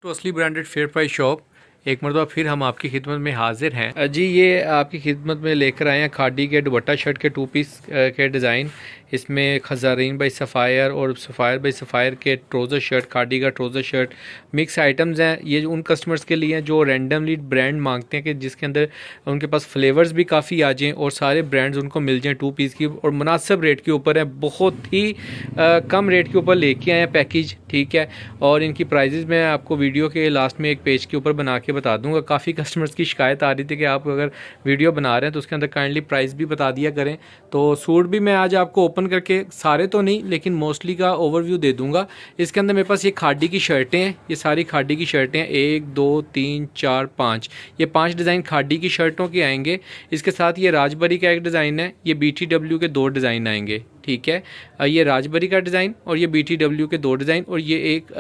तो असली branded fair price shop एक मरतबा फिर हम आपकी खिदमत में हाजिर हैं जी। ये आपकी खिदमत में लेकर आए हैं खादी के दुपट्टा शर्ट के 2 पीस के डिज़ाइन। इसमें खजारीन बाई सफ़ायर और सफ़ायर बाई सफ़ायर के ट्रोज़र शर्ट, खादी का ट्रोज़र शर्ट मिक्स आइटम्स हैं। ये उन कस्टमर्स के लिए हैं जो रैंडमली ब्रांड मांगते हैं कि जिसके अंदर उनके पास फ्लेवर्स भी काफ़ी आ जाएँ और सारे ब्रांड्स उनको मिल जाएँ 2 पीस की और मुनासिब रेट के ऊपर है। बहुत ही कम रेट के ऊपर लेके आए हैं पैकेज, ठीक है। और इनकी प्राइजेज़ मैं आपको वीडियो के लास्ट में एक पेज के ऊपर बना के बता दूंगा। काफ़ी कस्टमर्स की शिकायत आ रही थी कि आप अगर वीडियो बना रहे हैं तो उसके अंदर काइंडली प्राइस भी बता दिया करें। तो सूट भी मैं आज आपको ओपन करके, सारे तो नहीं लेकिन मोस्टली का ओवरव्यू दे दूंगा। इसके अंदर मेरे पास ये खादी की शर्टें हैं, ये सारी खादी की शर्टें हैं। 1 2 3 4 5, ये 5 डिज़ाइन खादी की शर्टों के आएंगे। इसके साथ ये राजबरी का एक डिज़ाइन है, ये BTW के 2 डिज़ाइन आएंगे, ठीक है। ये राजबरी का डिज़ाइन और ये BTW के 2 डिज़ाइन और ये एक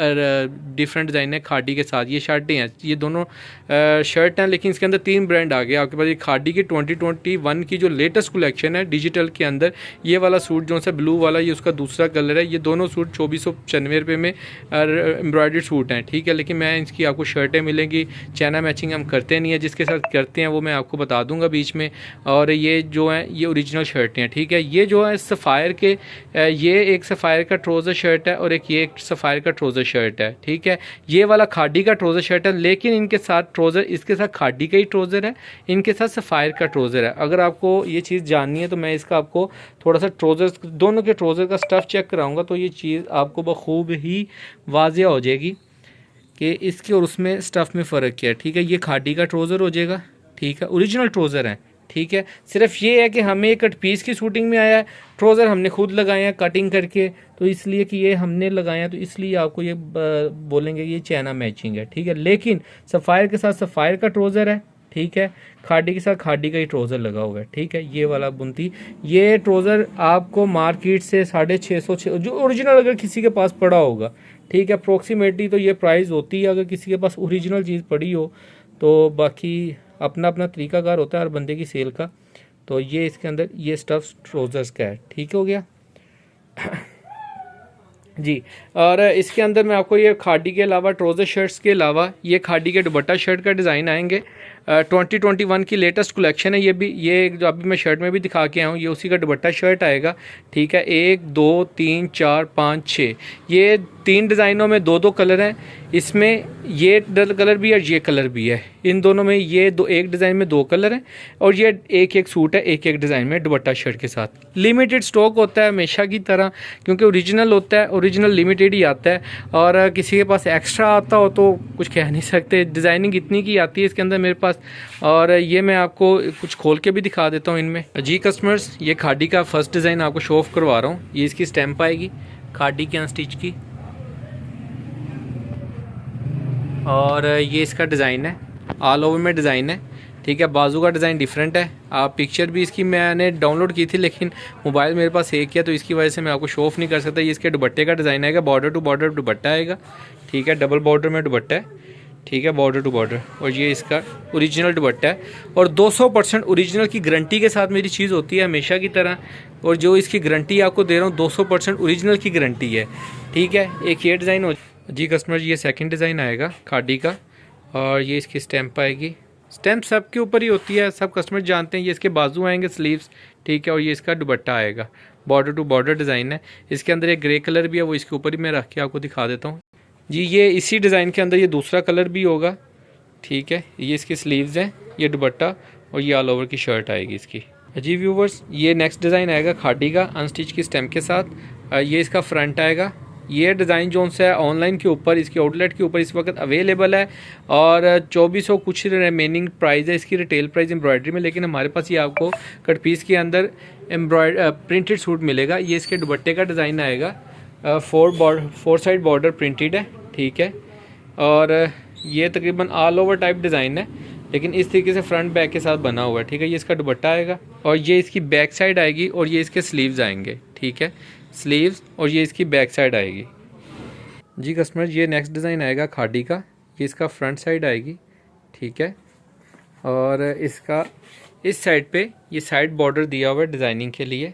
डिफरेंट डिज़ाइन है खादी के साथ। ये शर्टें हैं, ये दोनों शर्ट हैं, लेकिन इसके अंदर 3 ब्रांड आ गए आपके पास। ये खादी की 2021 की जो लेटेस्ट कलेक्शन है डिजिटल के अंदर, ये वाला सूट जो सा ब्लू वाला, ये उसका दूसरा कलर है। ये दोनों सूट 2495 रुपये में एम्ब्रॉयडर्ड सूट हैं, ठीक है। लेकिन मैं इसकी आपको शर्टें मिलेंगी, चाइना मैचिंग हम करते नहीं है, जिसके साथ करते हैं वो मैं आपको बता दूंगा बीच में। और ये जो है ये ओरिजिनल शर्टें हैं, ठीक है। ये जो है सफ़ायर के, ये एक सफ़ायर का ट्रोज़र शर्ट है और एक ये एक सफ़ायर का ट्रोज़र शर्ट है, ठीक है। ये वाला खादी का ट्रोज़र शर्ट है, लेकिन इनके साथ ट्रोज़र, इसके साथ खादी का ही ट्रोज़र है, इनके साथ सफ़ायर का ट्रोज़र है। अगर आपको ये चीज़ जाननी है तो मैं इसका आपको थोड़ा सा ट्रोज़र, दोनों के ट्रोज़र का स्टफ़ चेक कराऊंगा तो ये चीज़ आपको बखूब ही वाज़िया हो जाएगी कि इसके और उसमें स्टफ़ में फ़र्क क्या है, ठीक है। ये खादी का ट्रोज़र हो जाएगा, ठीक है, ओरिजिनल ट्रोज़र है, ठीक है। सिर्फ ये है कि हमें कट पीस की शूटिंग में आया है, ट्रोज़र हमने खुद लगाए हैं कटिंग करके, तो इसलिए कि ये हमने लगाए हैं तो इसलिए आपको ये बोलेंगे ये चाइना मैचिंग है, ठीक है। लेकिन सफ़ायर के साथ सफ़ायर का ट्रोज़र है, ठीक है। खादी के साथ खादी का ही ट्रोज़र लगा हुआ है, ठीक है। ये वाला बुनती, ये ट्रोज़र आपको मार्केट से 650 जो ओरिजिनल अगर किसी के पास पड़ा होगा, ठीक है, अप्रोक्सीमेटली तो ये प्राइस होती है अगर किसी के पास ओरिजिनल चीज़ पड़ी हो तो। बाकी अपना अपना तरीकाकार होता है हर बंदे की सेल का। तो ये इसके अंदर ये स्टफ़ ट्रोज़र्स का है, ठीक हो गया जी। और इसके अंदर मैं आपको ये खादी के अलावा, ट्रोज़र शर्ट्स के अलावा, ये खादी के दुपट्टा शर्ट का डिज़ाइन आएंगे। 2021 की लेटेस्ट कलेक्शन है ये भी। ये जो अभी मैं शर्ट में भी दिखा के आया हूँ, ये उसी का दुपट्टा शर्ट आएगा, ठीक है। 1 2 3 4 5 6, ये 3 डिज़ाइनों में 2 कलर हैं। इसमें ये कलर भी है और ये कलर भी है। इन दोनों में ये दो, एक डिज़ाइन में 2 कलर हैं और ये एक एक सूट है एक एक डिज़ाइन में दुपट्टा शर्ट के साथ। लिमिटेड स्टॉक होता है हमेशा की तरह, क्योंकि ओरिजिनल होता है, ओरिजिनल लिमिटेड ही आता है। और किसी के पास एक्स्ट्रा आता हो तो कुछ कह नहीं सकते। डिज़ाइनिंग इतनी की आती है इसके अंदर मेरे पास। और ये मैं आपको कुछ खोल के भी दिखा देता हूँ इनमें जी कस्टमर्स। ये खादी का फर्स्ट डिज़ाइन आपको शो ऑफ करवा रहा हूँ। ये इसकी स्टैम्प आएगी खादी के अनस्टिच की, और ये इसका डिज़ाइन है, ऑल ओवर में डिज़ाइन है, ठीक है। बाजू का डिज़ाइन डिफरेंट है। आप पिक्चर भी इसकी मैंने डाउनलोड की थी लेकिन मोबाइल मेरे पास एक किया तो इसकी वजह से मैं आपको शो ऑफ नहीं कर सकता। ये इसके दुपट्टे का डिज़ाइन आएगा, बॉर्डर टू बॉर्डर दुपट्टा आएगा, ठीक है। डबल बॉर्डर में दुपट्टा है, ठीक है, बॉर्डर टू बॉर्डर। और ये इसका ओरिजिनल दुपट्टा है और 200% ओरिजिनल की गारंटी के साथ मेरी चीज़ होती है हमेशा की तरह। और जो इसकी गारंटी आपको दे रहा हूँ 200% ओरिजिनल की गारंटी है, ठीक है। एक ये डिज़ाइन हो जी कस्टमर, ये सेकंड डिज़ाइन आएगा खादी का और ये इसकी स्टैम्प आएगी। स्टैम्प सब के ऊपर ही होती है, सब कस्टमर जानते हैं। ये इसके बाजू आएंगे स्लीव्स, ठीक है। और ये इसका दुपट्टा आएगा, बॉर्डर टू बॉर्डर डिज़ाइन है। इसके अंदर एक ग्रे कलर भी है, वो इसके ऊपर ही मैं रख के आपको दिखा देता हूँ जी। ये इसी डिज़ाइन के अंदर ये दूसरा कलर भी होगा, ठीक है। ये इसकी स्लीव्स हैं, ये दुपट्टा और ये ऑल ओवर की शर्ट आएगी इसकी जी व्यूवर्स। ये नेक्स्ट डिज़ाइन आएगा खादी का अनस्टिच की स्टैम्प के साथ। ये इसका फ्रंट आएगा। ये डिज़ाइन जो है ऑनलाइन के ऊपर, इसके आउटलेट के ऊपर इस वक्त अवेलेबल है और 2400 कुछ रिमेनिंग प्राइस है इसकी रिटेल प्राइस एम्ब्रॉयडरी में। लेकिन हमारे पास ये आपको कट पीस के अंदर प्रिंटेड सूट मिलेगा। ये इसके दुपट्टे का डिज़ाइन आएगा, 4 साइड बॉर्डर प्रिंटेड है, ठीक है। और ये तकरीबन ऑल ओवर टाइप डिज़ाइन है, लेकिन इस तरीके से फ्रंट बैक के साथ बना हुआ है, ठीक है। ये इसका दुपट्टा आएगा और ये इसकी बैक साइड आएगी और ये इसके स्लीव्स आएंगे, ठीक है, स्लीव्स। और ये इसकी बैक साइड आएगी जी कस्टमर। ये नेक्स्ट डिज़ाइन आएगा खादी का, ये इसका फ्रंट साइड आएगी, ठीक है। और इसका इस साइड पे ये साइड बॉर्डर दिया हुआ है डिज़ाइनिंग के लिए,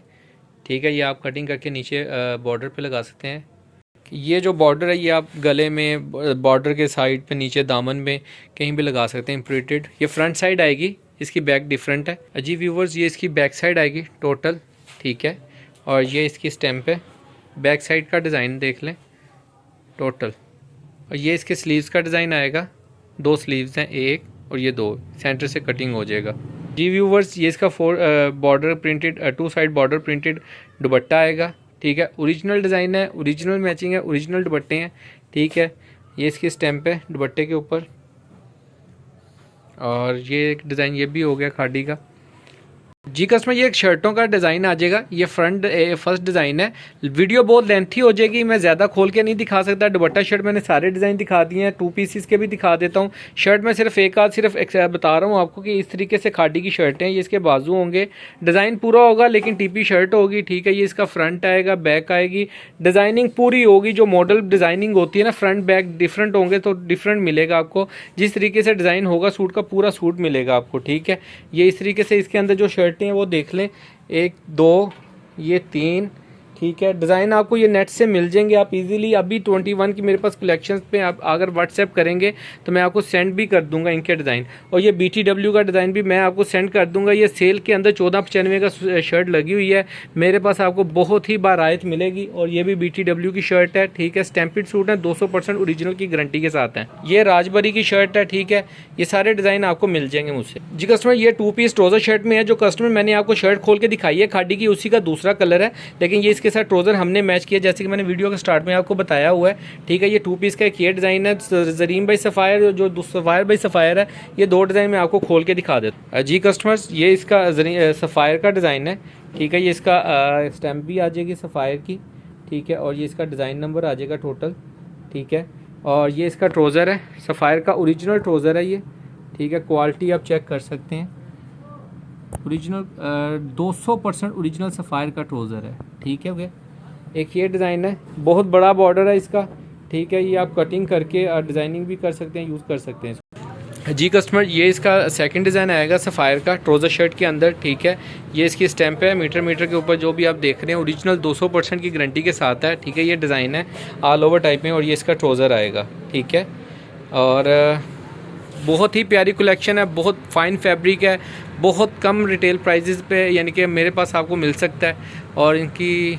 ठीक है। ये आप कटिंग करके नीचे बॉर्डर पे लगा सकते हैं। ये जो बॉर्डर है ये आप गले में, बॉर्डर के साइड पे, नीचे दामन में कहीं भी लगा सकते हैं इम्प्रिंटेड। ये फ्रंट साइड आएगी, इसकी बैक डिफरेंट है। जी व्यूवर्स, ये इसकी बैक साइड आएगी टोटल, ठीक है। और ये इसकी स्टैम्प है, बैक साइड का डिज़ाइन देख लें टोटल। और ये इसके स्लीव्स का डिज़ाइन आएगा, 2 स्लीव्स हैं, एक और ये 2, सेंटर से कटिंग हो जाएगा। जी व्यूवर्स, ये इसका border printed, 2 side border printed दुपट्टा आएगा, ठीक है। ओरिजिनल डिज़ाइन है, ओरिजिनल मैचिंग है, ओरिजिनल दुपट्टे हैं, ठीक है। ये इसकी स्टैम्प है दुपट्टे के ऊपर। और ये एक डिज़ाइन ये भी हो गया खादी का। जी कस्टमर, ये एक शर्टों का डिज़ाइन आ जाएगा। ये फर्स्ट डिज़ाइन है। वीडियो बहुत लेंथी हो जाएगी, मैं ज़्यादा खोल के नहीं दिखा सकता। दुपट्टा शर्ट मैंने सारे डिज़ाइन दिखा दिए हैं, 2 पीसेस के भी दिखा देता हूँ। शर्ट में सिर्फ एक आध बता रहा हूँ आपको कि इस तरीके से खादी की शर्टें, ये इसके बाजू होंगे, डिज़ाइन पूरा होगा लेकिन टीपी शर्ट होगी, ठीक है। ये इसका फ्रंट आएगा, बैक आएगी, डिज़ाइनिंग पूरी होगी। जो मॉडल डिज़ाइनिंग होती है ना, फ्रंट बैक डिफरेंट होंगे तो डिफरेंट मिलेगा आपको। जिस तरीके से डिज़ाइन होगा सूट का, पूरा सूट मिलेगा आपको, ठीक है। ये इस तरीके से इसके अंदर जो शर्ट हैं वो देख लें, 1 2 ये 3, ठीक है। डिज़ाइन आपको ये नेट से मिल जाएंगे, आप इजीली। अभी 21 की मेरे पास कलेक्शंस पे आप अगर व्हाट्सएप करेंगे तो मैं आपको सेंड भी कर दूंगा इनके डिज़ाइन। और ये BTW का डिज़ाइन भी मैं आपको सेंड कर दूंगा। ये सेल के अंदर 1495 का शर्ट लगी हुई है, मेरे पास आपको बहुत ही बारायत मिलेगी। और ये भी BTW की शर्ट है, ठीक है। स्टैम्पिड सूट है, 200% ओरिजिनल की गारंटी के साथ है। ये राजबरी की शर्ट है, ठीक है। ये सारे डिज़ाइन आपको मिल जाएंगे मुझसे। जी कस्टमर, ये 2 पीस ट्राउज़र शर्ट में है। जो कस्टमर मैंने आपको शर्ट खोल के दिखाई है खादी की, उसी का दूसरा कलर है, लेकिन ये इसके साथ ट्राउज़र हमने मैच किया, जैसे कि मैंने वीडियो के स्टार्ट में आपको बताया हुआ है, ठीक है। ये 2 पीस का एक ये डिज़ाइन है, जरीन बाई सफ़ायर, जो सफ़ायर बाई सफ़ायर है। ये 2 डिज़ाइन मैं आपको खोल के दिखा देता हूँ। जी कस्टमर्स, ये इसका सफ़ायर का डिज़ाइन है, ठीक है। ये इसका स्टैम्प भी आ जाएगी सफ़ायर की, ठीक है। और ये इसका डिज़ाइन नंबर आ जाएगा टोटल, ठीक है। और ये इसका ट्राउज़र है, सफ़ायर का ओरिजिनल ट्राउज़र है ये, ठीक है। क्वालिटी आप चेक कर सकते हैं, ओरिजिनल 200% ओरिजिनल सफ़ायर का ट्राउज़र है, ठीक है भैया। एक ये डिज़ाइन है, बहुत बड़ा बॉर्डर है इसका, ठीक है। ये आप कटिंग करके डिज़ाइनिंग भी कर सकते हैं, यूज़ कर सकते हैं। जी कस्टमर, ये इसका सेकंड डिज़ाइन आएगा सफ़ायर का ट्राउज़र शर्ट के अंदर, ठीक है। ये इसकी स्टैम्प है, मीटर के ऊपर जो भी आप देख रहे हैं ओरिजिनल 200% की गारंटी के साथ है, ठीक है। ये डिज़ाइन है ऑल ओवर टाइप में, और ये इसका ट्राउज़र आएगा, ठीक है। और बहुत ही प्यारी कलेक्शन है, बहुत फ़ाइन फैब्रिक है, बहुत कम रिटेल प्राइजेज़ पे यानी कि मेरे पास आपको मिल सकता है। और इनकी